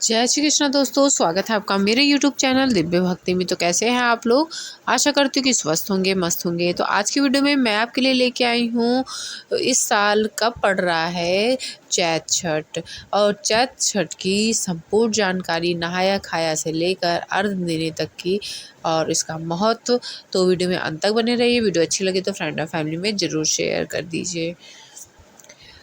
जय श्री कृष्ण दोस्तों, स्वागत है आपका मेरे YouTube चैनल दिव्य भक्ति में। तो कैसे हैं आप लोग? आशा करती हूँ कि स्वस्थ होंगे, मस्त होंगे। तो आज की वीडियो में मैं आपके लिए लेके आई हूँ इस साल कब पड़ रहा है चैत छठ, और चैत छठ की संपूर्ण जानकारी नहाया खाया से लेकर अर्घ देने तक की और इसका महत्व। तो वीडियो में अंत तक बने रहिए। वीडियो अच्छी लगे तो फ्रेंड और फैमिली में ज़रूर शेयर कर दीजिए।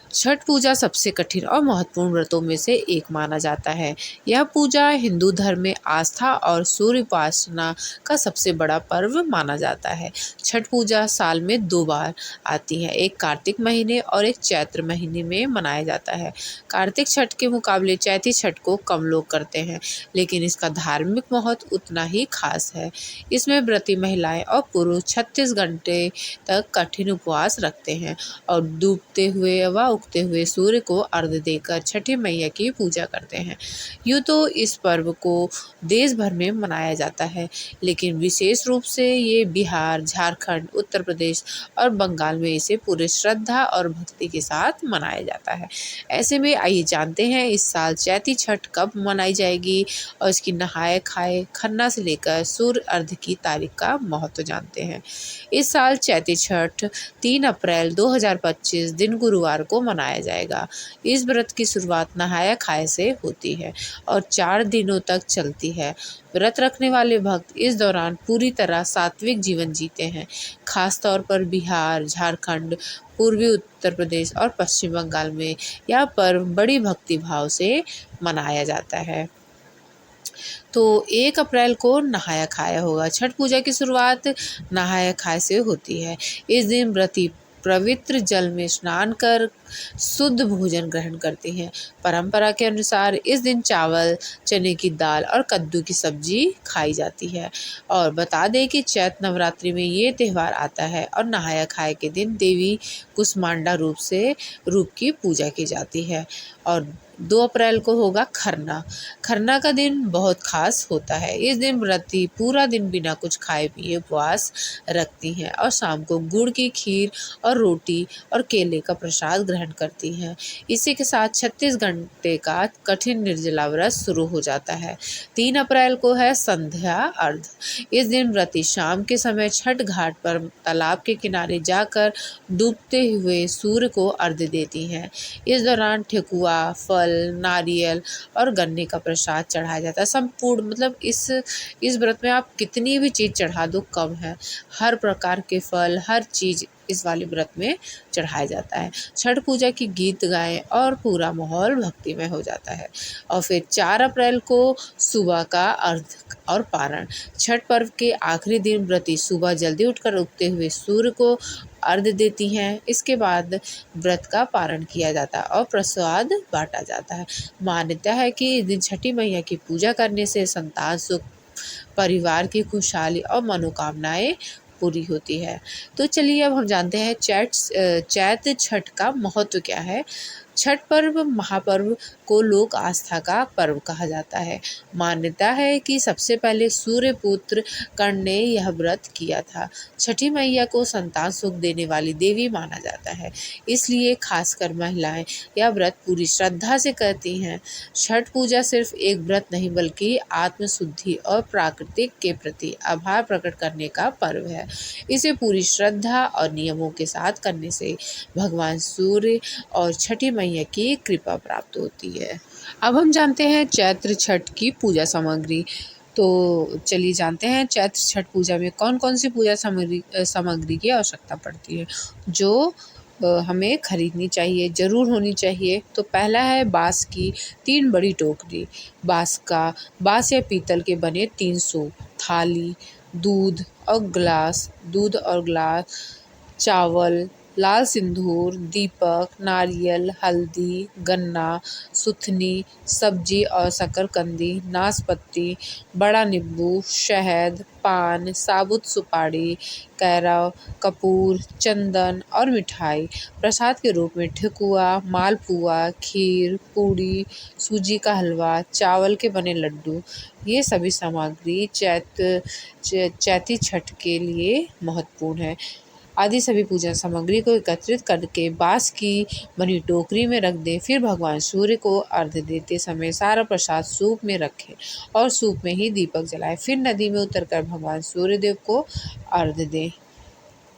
छठ पूजा सबसे कठिन और महत्वपूर्ण व्रतों में से एक माना जाता है। यह पूजा हिंदू धर्म में आस्था और सूर्य उपासना का सबसे बड़ा पर्व माना जाता है। छठ पूजा साल में 2 बार आती है, एक कार्तिक महीने और एक चैत्र महीने में मनाया जाता है। कार्तिक छठ के मुकाबले चैती छठ को कम लोग करते हैं, लेकिन इसका धार्मिक महत्व उतना ही खास है। इसमें व्रती महिलाएं और पुरुष 36 घंटे तक कठिन उपवास रखते हैं और डूबते हुए व उगते हुए सूर्य को अर्घ देकर छठी मैया की पूजा करते हैं। यूँ तो इस पर्व को देश भर में मनाया जाता है, लेकिन विशेष रूप से ये बिहार, झारखंड, उत्तर प्रदेश और बंगाल में इसे पूरे श्रद्धा और भक्ति के साथ मनाया जाता है। ऐसे में आइए जानते हैं इस साल चैती छठ कब मनाई जाएगी और इसकी नहाए खाए खन्ना से लेकर सूर्य अर्घ की तारीख का महत्व जानते हैं। इस साल चैती छठ 3 अप्रैल 2025 दिन गुरुवार को मनाया जाएगा। इस व्रत की शुरुआत नहाया खाए से होती है और 4 दिनों तक चलती है। व्रत रखने वाले भक्त इस दौरान पूरी तरह सात्विक जीवन जीते हैं। खास तौर पर बिहार, झारखंड, पूर्वी उत्तर प्रदेश और पश्चिम बंगाल में यह पर्व बड़ी भक्ति भाव से मनाया जाता है। तो 1 अप्रैल को नहाया खाया होगा। छठ पूजा की शुरुआत नहाया खाए से होती है। इस दिन व्रती पवित्र जल में स्नान कर शुद्ध भोजन ग्रहण करते हैं। परंपरा के अनुसार इस दिन चावल, चने की दाल और कद्दू की सब्जी खाई जाती है। और बता दें कि चैत नवरात्रि में ये त्यौहार आता है और नहाया खाए के दिन देवी कुष्मांडा रूप की पूजा की जाती है। और 2 अप्रैल को होगा खरना। खरना का दिन बहुत खास होता है। इस दिन व्रती पूरा दिन बिना कुछ खाए पिए उपवास रखती हैं और शाम को गुड़ की खीर और रोटी और केले का प्रसाद ग्रहण करती हैं। इसी के साथ 36 घंटे का कठिन निर्जला व्रत शुरू हो जाता है। 3 अप्रैल को है संध्या अर्घ। इस दिन व्रती शाम के समय छठ घाट पर तालाब के किनारे जाकर डूबते हुए सूर्य को अर्घ देती हैं। इस दौरान ठेकुआ, फल, नारियल और गन्ने का प्रसाद चढ़ाया जाता है। संपूर्ण मतलब इस व्रत में आप कितनी भी चीज़ चढ़ा दो कम है। हर प्रकार के फल, हर चीज़ इस वाले व्रत में चढ़ाया जाता है। छठ पूजा की गीत गाएं और पूरा माहौल भक्तिमय हो जाता है। और फिर 4 अप्रैल को सुबह का अर्घ और पारण। छठ पर्व के आखिरी दिन व्रती सुबह जल्दी उठकर उगते हुए सूर्य को अर्घ देती हैं। इसके बाद व्रत का पारण किया जाता है और प्रसाद बांटा जाता है। मान्यता है कि इस दिन छठी मैया की पूजा करने से संतान सुख, परिवार की खुशहाली और मनोकामनाएं पूरी होती है। तो चलिए अब हम जानते हैं चैत छठ का महत्व क्या है। छठ पर्व महापर्व को लोक आस्था का पर्व कहा जाता है। मान्यता है कि सबसे पहले सूर्य पुत्र कर्ण ने यह व्रत किया था। छठी मैया को संतान सुख देने वाली देवी माना जाता है, इसलिए खासकर महिलाएं यह व्रत पूरी श्रद्धा से करती हैं। छठ पूजा सिर्फ एक व्रत नहीं बल्कि आत्मशुद्धि और प्राकृतिक के प्रति आभार प्रकट करने का पर्व है। इसे पूरी श्रद्धा और नियमों के साथ करने से भगवान सूर्य और छठी मैया की कृपा प्राप्त होती है। अब हम जानते हैं चैत्र छठ की पूजा सामग्री। तो चलिए जानते हैं चैत्र छठ पूजा में कौन कौन सी पूजा सामग्री की आवश्यकता पड़ती है जो हमें खरीदनी चाहिए, ज़रूर होनी चाहिए। तो पहला है बाँस की 3 बड़ी टोकरी, बाँस या पीतल के बने 3 सूप, थाली, दूध और गिलास, चावल, लाल सिंदूर, दीपक, नारियल, हल्दी, गन्ना, सुथनी, सब्जी और शकरकंदी, नाशपाती, बड़ा नींबू, शहद, पान, साबुत सुपारी, कैरा, कपूर, चंदन और मिठाई। प्रसाद के रूप में ठेकुआ, मालपुआ, खीर, पूड़ी, सूजी का हलवा, चावल के बने लड्डू, ये सभी सामग्री चैती छठ के लिए महत्वपूर्ण है। आदि सभी पूजन सामग्री को एकत्रित करके बांस की बनी टोकरी में रख दें। फिर भगवान सूर्य को अर्घ्य देते समय सारा प्रसाद सूप में रखें और सूप में ही दीपक जलाएं। फिर नदी में उतरकर भगवान सूर्यदेव को अर्घ्य दें।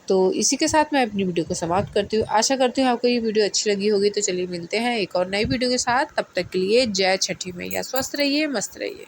तो इसी के साथ मैं अपनी वीडियो को समाप्त करती हूँ। आशा करती हूँ आपको ये वीडियो अच्छी लगी होगी। तो चलिए मिलते हैं एक और नई वीडियो के साथ। तब तक के लिए जय छठी मैया। स्वस्थ रहिए, मस्त रहिए।